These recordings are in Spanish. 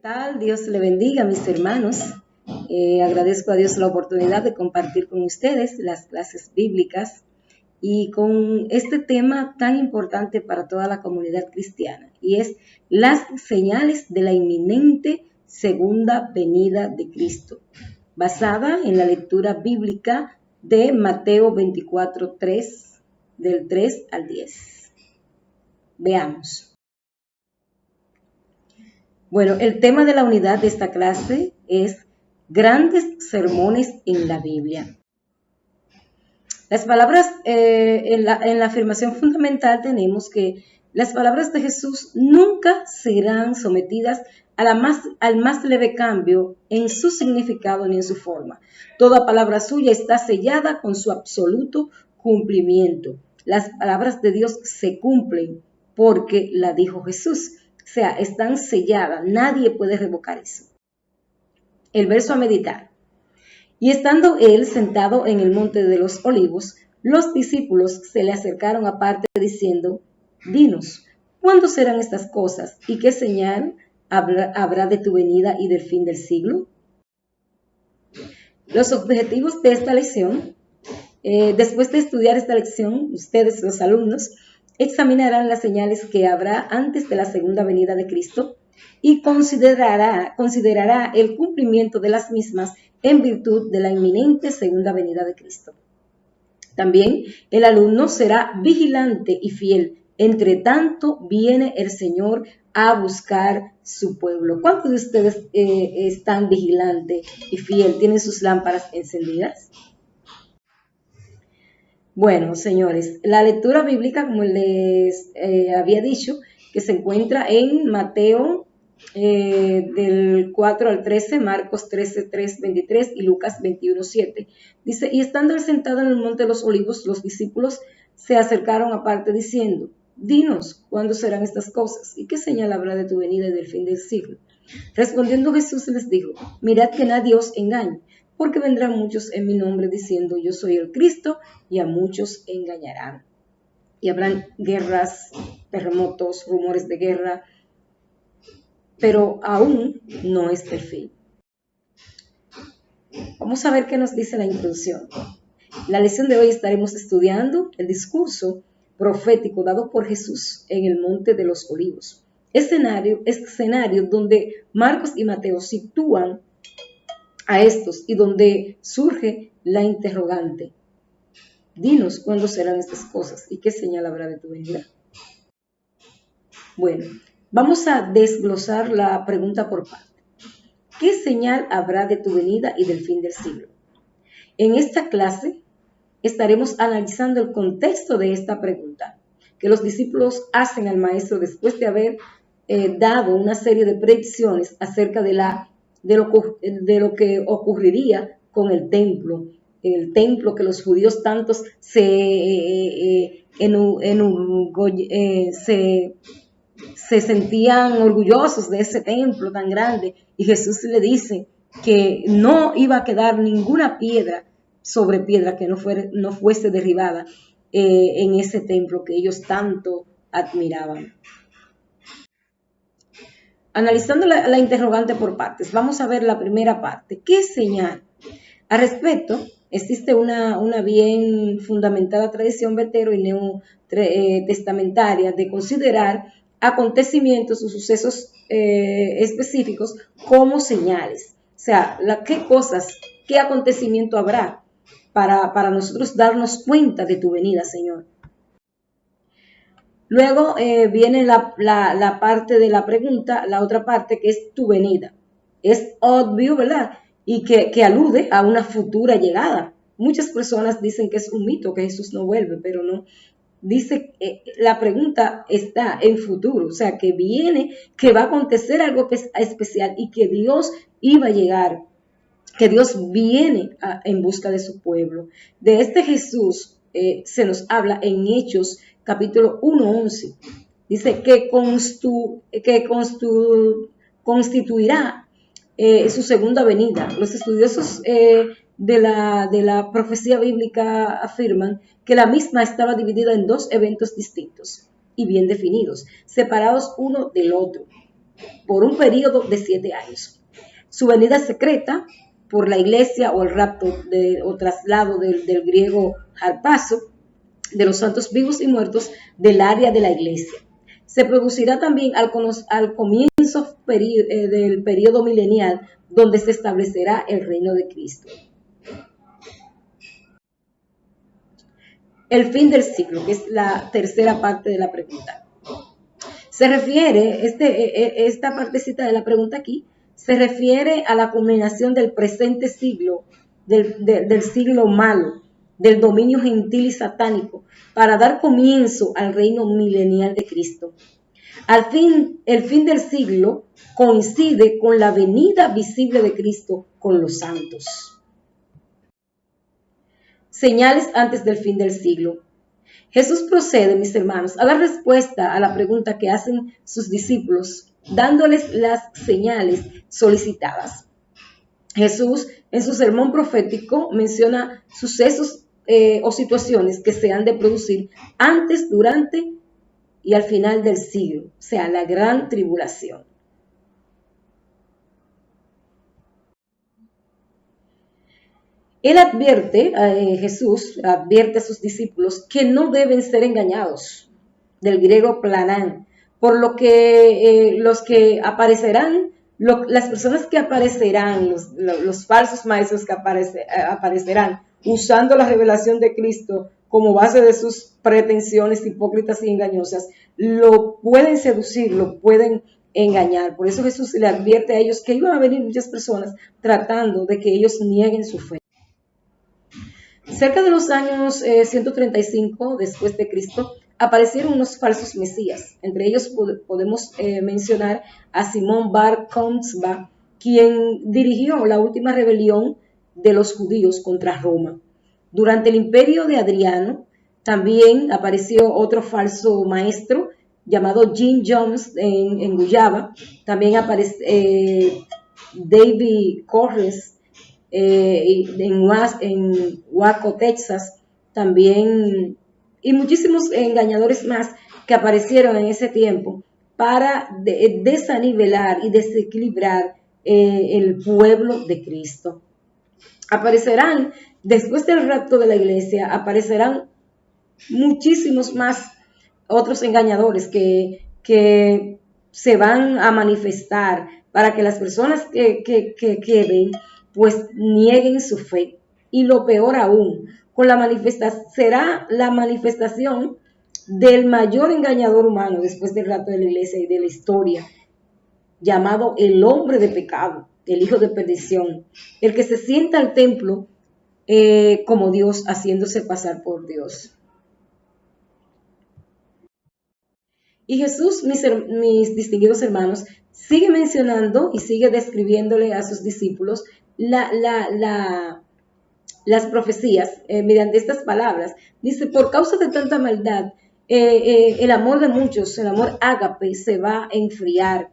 Tal, Dios le bendiga, mis hermanos. Agradezco a Dios la oportunidad de compartir con ustedes las clases bíblicas y con este tema tan importante para toda la comunidad cristiana, y es las señales de la inminente segunda venida de Cristo, basada en la lectura bíblica de Mateo 24:3, del 3 al 10. Veamos. Bueno, el tema de la unidad de esta clase es grandes sermones en la Biblia. Las palabras, en la afirmación fundamental tenemos que las palabras de Jesús nunca serán sometidas al más leve cambio en su significado ni en su forma. Toda palabra suya está sellada con su absoluto cumplimiento. Las palabras de Dios se cumplen porque la dijo Jesús. O sea, están selladas, nadie puede revocar eso. El verso a meditar. Y estando él sentado en el monte de los olivos, los discípulos se le acercaron aparte diciendo: Dinos, ¿cuándo serán estas cosas? ¿Y qué señal habrá de tu venida y del fin del siglo? Los objetivos de esta lección, después de estudiar esta lección, ustedes, los alumnos, examinarán las señales que habrá antes de la segunda venida de Cristo y considerará el cumplimiento de las mismas en virtud de la inminente segunda venida de Cristo. También el alumno será vigilante y fiel. Entre tanto viene el Señor a buscar su pueblo. ¿Cuántos de ustedes están vigilantes y fiel? ¿Tienen sus lámparas encendidas? Bueno, señores, la lectura bíblica, como les había dicho, que se encuentra en Mateo del 4 al 13, Marcos 13, 3, 23 y Lucas 21, 7. Dice: y estando él sentado en el monte de los olivos, los discípulos se acercaron aparte diciendo: Dinos, ¿cuándo serán estas cosas? ¿Y qué señal habrá de tu venida y del fin del siglo? Respondiendo Jesús les dijo: mirad que nadie os engañe, porque vendrán muchos en mi nombre diciendo: yo soy el Cristo, y a muchos engañarán. Y habrán guerras, terremotos, rumores de guerra, pero aún no es el fin. Vamos a ver qué nos dice la introducción. En la lección de hoy estaremos estudiando el discurso profético dado por Jesús en el Monte de los Olivos. Escenario donde Marcos y Mateo sitúan a estos y donde surge la interrogante: dinos cuándo serán estas cosas y qué señal habrá de tu venida. Bueno, vamos a desglosar la pregunta por parte. ¿Qué señal habrá de tu venida y del fin del siglo? En esta clase estaremos analizando el contexto de esta pregunta que los discípulos hacen al maestro después de haber dado una serie de predicciones acerca de lo que ocurriría con el templo que los judíos tantos se sentían orgullosos de ese templo tan grande, y Jesús le dice que no iba a quedar ninguna piedra sobre piedra que no fuese derribada en ese templo que ellos tanto admiraban. Analizando la interrogante por partes, vamos a ver la primera parte. ¿Qué señal? Al respecto, existe una bien fundamentada tradición vetero y neotestamentaria de considerar acontecimientos o sucesos específicos como señales. O sea, qué acontecimiento habrá para nosotros darnos cuenta de tu venida, Señor. Luego viene la parte de la pregunta, la otra parte, que es tu venida. Es obvio, ¿verdad? Y que alude a una futura llegada. Muchas personas dicen que es un mito, que Jesús no vuelve, pero no. Dice, la pregunta está en futuro, o sea, que va a acontecer algo especial y que Dios iba a llegar, que Dios viene en busca de su pueblo. De este Jesús se nos habla en Hechos capítulo 1:11. Dice que constituirá su segunda venida. Los estudiosos de la profecía bíblica afirman que la misma estaba dividida en dos eventos distintos y bien definidos, separados uno del otro. por un periodo de 7 años. Su venida secreta por la iglesia o el rapto o traslado del griego harpazo de los santos vivos y muertos del área de la iglesia. Se producirá también al comienzo del periodo milenial, donde se establecerá el reino de Cristo. El fin del siglo, que es la tercera parte de la pregunta. Se refiere, esta partecita de la pregunta aquí, se refiere a la culminación del presente siglo, del siglo malo, del dominio gentil y satánico, para dar comienzo al reino milenial de Cristo. El fin del siglo coincide con la venida visible de Cristo con los santos. Señales antes del fin del siglo. Jesús procede, mis hermanos, a dar respuesta a la pregunta que hacen sus discípulos, dándoles las señales solicitadas. Jesús, en su sermón profético, menciona sucesos o situaciones que se han de producir antes, durante y al final del siglo, o sea, la gran tribulación. Él advierte, Jesús advierte a sus discípulos que no deben ser engañados, del griego planán, por lo que los que aparecerán, las personas que aparecerán, los falsos maestros que aparecerán, usando la revelación de Cristo como base de sus pretensiones hipócritas y engañosas, lo pueden seducir, lo pueden engañar. Por eso Jesús le advierte a ellos que iban a venir muchas personas tratando de que ellos nieguen su fe. Cerca de los años 135 después de Cristo, aparecieron unos falsos mesías. Entre ellos podemos mencionar a Simón Bar Kokhba, quien dirigió la última rebelión de los judíos contra Roma. Durante el imperio de Adriano, también apareció otro falso maestro llamado Jim Jones en Guyaba. También aparece David Corres en Waco, Texas, también, y muchísimos engañadores más que aparecieron en ese tiempo para desanivelar y desequilibrar el pueblo de Cristo. Aparecerán, después del rapto de la iglesia, aparecerán muchísimos más otros engañadores que se van a manifestar para que las personas que queden pues nieguen su fe. Y lo peor aún, será la manifestación del mayor engañador humano después del rapto de la iglesia y de la historia, llamado el hombre de pecado, el hijo de perdición, el que se sienta al templo como Dios, haciéndose pasar por Dios. Y Jesús, mis distinguidos hermanos, sigue mencionando y sigue describiéndole a sus discípulos las profecías mediante estas palabras. Dice, por causa de tanta maldad, el amor de muchos, el amor ágape, se va a enfriar.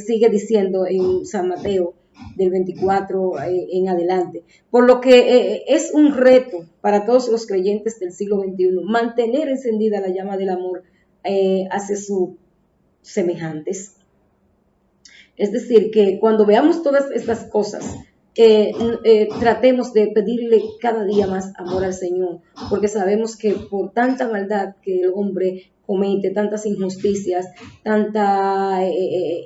Sigue diciendo en San Mateo del 24 en adelante. Por lo que es un reto para todos los creyentes del siglo XXI mantener encendida la llama del amor hacia sus semejantes. Es decir, que cuando veamos todas estas cosas, tratemos de pedirle cada día más amor al Señor, porque sabemos que por tanta maldad que el hombre comete, tantas injusticias, tantas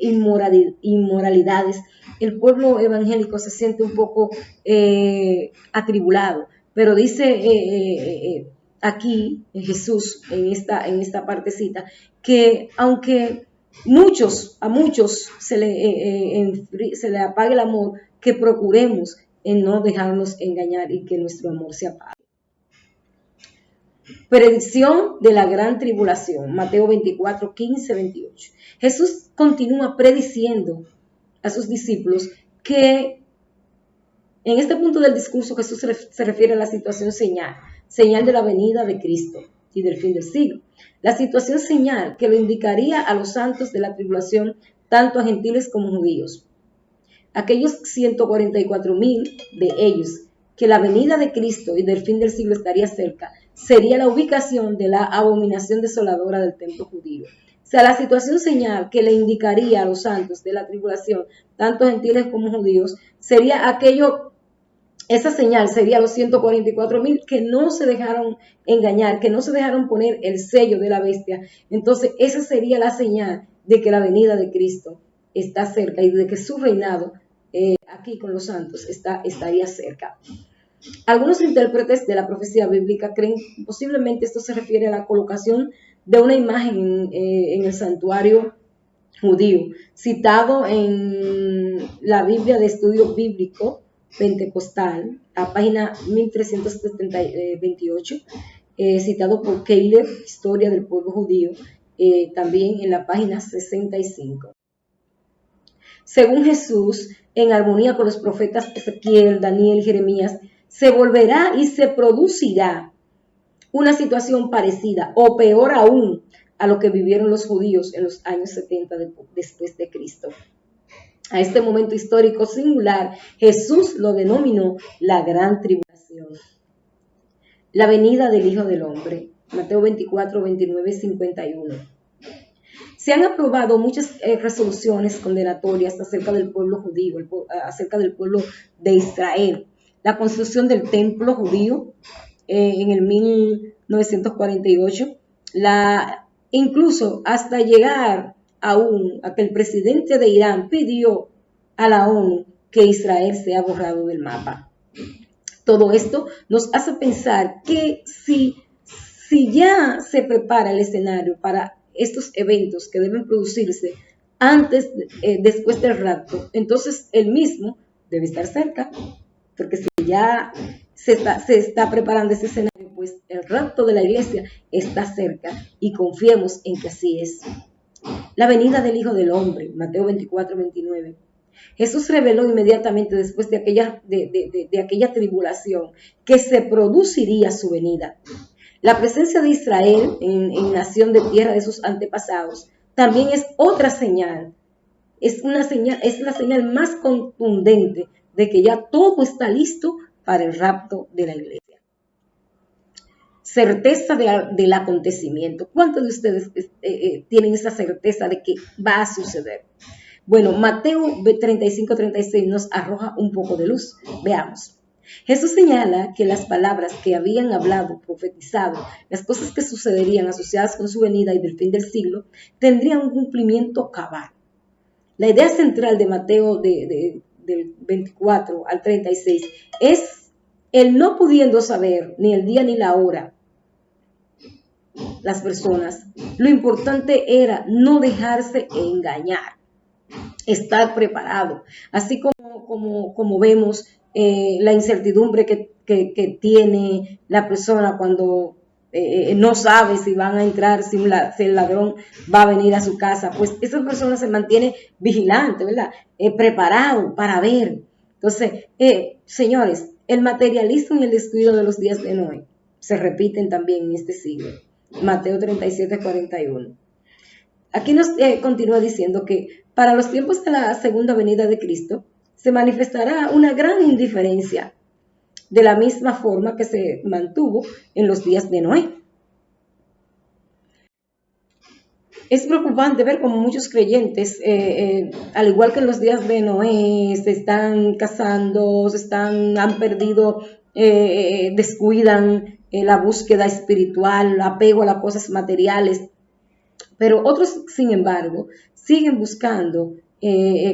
inmoralidades, el pueblo evangélico se siente un poco atribulado. Pero dice aquí Jesús en esta partecita que aunque a muchos se le apague el amor, que procuremos en no dejarnos engañar y que nuestro amor se apague. Predicción de la gran tribulación, Mateo 24, 15, 28. Jesús continúa prediciendo a sus discípulos que en este punto del discurso Jesús se refiere a la situación señal de la venida de Cristo y del fin del siglo. La situación señal que lo indicaría a los santos de la tribulación, tanto a gentiles como judíos. Aquellos 144,000 de ellos, que la venida de Cristo y del fin del siglo estaría cerca, sería la ubicación de la abominación desoladora del templo judío. O sea, la situación señal que le indicaría a los santos de la tribulación, tanto gentiles como judíos, sería aquello. Esa señal sería los 144,000 que no se dejaron engañar, que no se dejaron poner el sello de la bestia. Entonces, esa sería la señal de que la venida de Cristo está cerca y de que su reinado aquí con los santos estaría cerca. Algunos intérpretes de la profecía bíblica creen que posiblemente esto se refiere a la colocación de una imagen en el santuario judío, citado en la Biblia de Estudio Bíblico Pentecostal, a página 1328, citado por Keller, Historia del Pueblo Judío, también en la página 65. Según Jesús, en armonía con los profetas Ezequiel, Daniel y Jeremías, se volverá y se producirá una situación parecida o peor aún a lo que vivieron los judíos en los años 70 después de Cristo. A este momento histórico singular, Jesús lo denominó la gran tribulación. La venida del Hijo del Hombre, Mateo 24, 29, 51. Se han aprobado muchas resoluciones condenatorias acerca del pueblo judío, acerca del pueblo de Israel. La construcción del templo judío en el 1948, incluso hasta llegar aún a que el presidente de Irán pidió a la ONU que Israel sea borrado del mapa. Todo esto nos hace pensar que si ya se prepara el escenario para estos eventos que deben producirse después del rapto, entonces el mismo debe estar cerca, porque si ya se está preparando ese escenario, pues el rapto de la iglesia está cerca y confiemos en que así es. La venida del Hijo del Hombre, Mateo 24, 29. Jesús reveló inmediatamente después de aquella tribulación que se produciría su venida. La presencia de Israel en nación de tierra de sus antepasados también es otra señal. Es la señal más contundente de que ya todo está listo para el rapto de la iglesia. Certeza del acontecimiento. ¿Cuántos de ustedes tienen esa certeza de que va a suceder? Bueno, Mateo 35, 36 nos arroja un poco de luz. Veamos. Jesús señala que las palabras que habían hablado, profetizado, las cosas que sucederían asociadas con su venida y del fin del siglo, tendrían un cumplimiento cabal. La idea central de Mateo del 24 al 36 es el no pudiendo saber ni el día ni la hora las personas. Lo importante era no dejarse engañar, estar preparado, así como vemos la incertidumbre que tiene la persona cuando no sabe si van a entrar, si el ladrón va a venir a su casa. Pues esa persona se mantiene vigilante, ¿verdad? Preparado para ver. Entonces, señores, el materialismo y el descuido de los días de Noé se repiten también en este siglo. Mateo 37, 41. Aquí nos continúa diciendo que para los tiempos de la segunda venida de Cristo se manifestará una gran indiferencia, de la misma forma que se mantuvo en los días de Noé. Es preocupante ver cómo muchos creyentes, al igual que en los días de Noé, se están casando, han perdido, descuidan la búsqueda espiritual, el apego a las cosas materiales. Pero otros, sin embargo, siguen buscando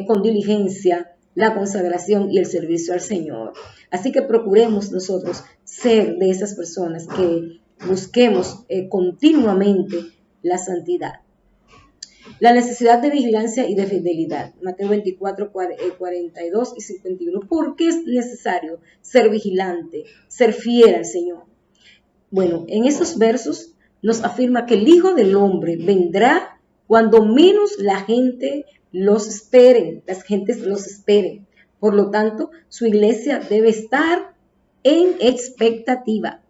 con diligencia la consagración y el servicio al Señor. Así que procuremos nosotros ser de esas personas que busquemos continuamente la santidad. La necesidad de vigilancia y de fidelidad. Mateo 24, 42 y 51. ¿Por qué es necesario ser vigilante, ser fiel al Señor? Bueno, en esos versos nos afirma que el Hijo del Hombre vendrá cuando menos la gente las gentes los esperen. Por lo tanto, su iglesia debe estar en expectativa,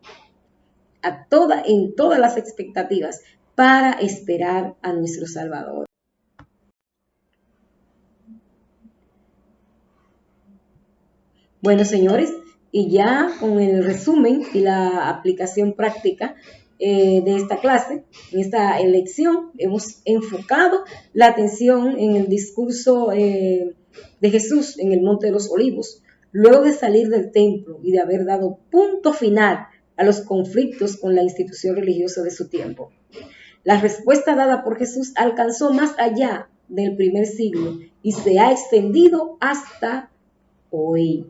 en todas las expectativas, para esperar a nuestro Salvador. Bueno, señores, y ya con el resumen y la aplicación práctica de esta clase, en esta lección, hemos enfocado la atención en el discurso de Jesús en el Monte de los Olivos, luego de salir del templo y de haber dado punto final a los conflictos con la institución religiosa de su tiempo. La respuesta dada por Jesús alcanzó más allá del primer siglo y se ha extendido hasta hoy.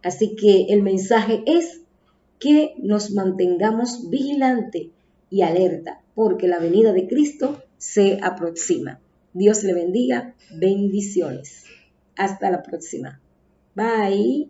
Así que el mensaje es que nos mantengamos vigilantes y alerta, porque la venida de Cristo se aproxima. Dios le bendiga. Bendiciones. Hasta la próxima. Bye.